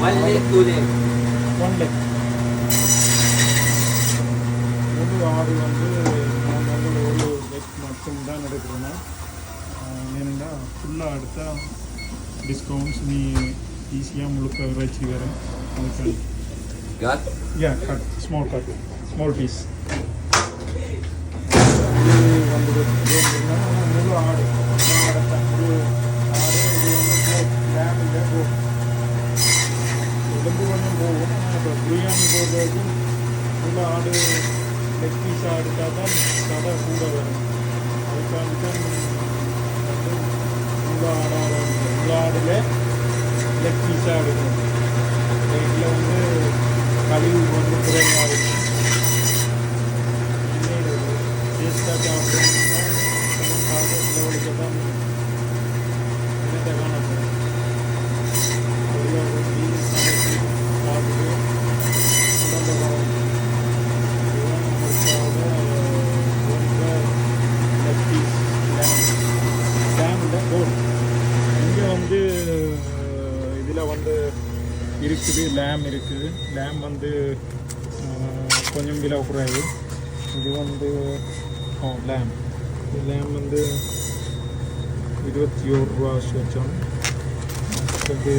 One leg, two leg. One leg. ஒரு ஆடு வந்து நான் வந்து ஒரு லெக் மட்டும்தான் எடுக்கிறேன்னா ஏன்னா ஃபுல்லாக எடுத்தால் டிஸ்கவுண்ட்ஸ் நீ ஈஸியாக முழுக்க இறைச்சி வரும் அதுக்கு Cut? Yeah, cut, small piece. வந்து முழு ஆடு முழு ஆடு இது வந்து லேமில் போகும் உடம்பு கொஞ்சம் போகும் இப்போ பிரியாணி போடுறதுக்கு முழு ஆடு லெக் பீஸாக எடுத்தால் தான் கடை கூட வரும் அதுக்காக தான் வந்து முழு ஆடில் லெக் பீஸாக எடுக்கணும் இதில் வந்து கழிவு வந்து குறைவாக இருக்கும் டேஸ்ட்டாக சாப்பிட்டோம்னா லெவலுக்கு தான் இனத்தை காணப்படும் சமைச்சு சாப்பிட்டு உடம்பு டேமில் போட் இங்கே வந்து இதில் வந்து இருக்குது லேம் இருக்குது லேம் வந்து கொஞ்சம் விலை குறைவு இது வந்து லேம் வந்து 21 ரூபா வச்சோம் இது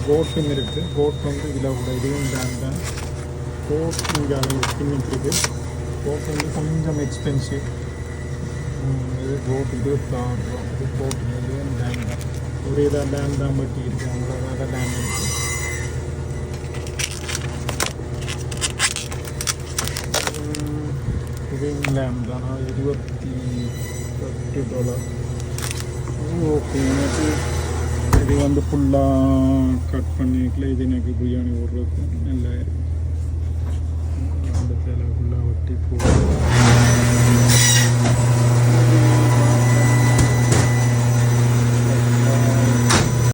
கோட்டும் இருக்குது கோட் வந்து விலை கூட இதுவும் லேம் தான் கோட் இங்கே பின்னிட்டு இருக்குது கோட் வந்து கொஞ்சம் எக்ஸ்பென்சிவ் இது கோட் 26 ரூபா இது கோட் இதுவும் லேம் தான் ஒரே தான் லேம் தான் பட்டி இருக்குது அவங்களோட லேம் இருக்குது இது லேம் தானா $28 ஓகே எனக்கு இது வந்து ஃபுல்லாக கட் பண்ணிக்கல இது எனக்கு பிரியாணி போடுறதுக்கு நல்லா இருக்கும்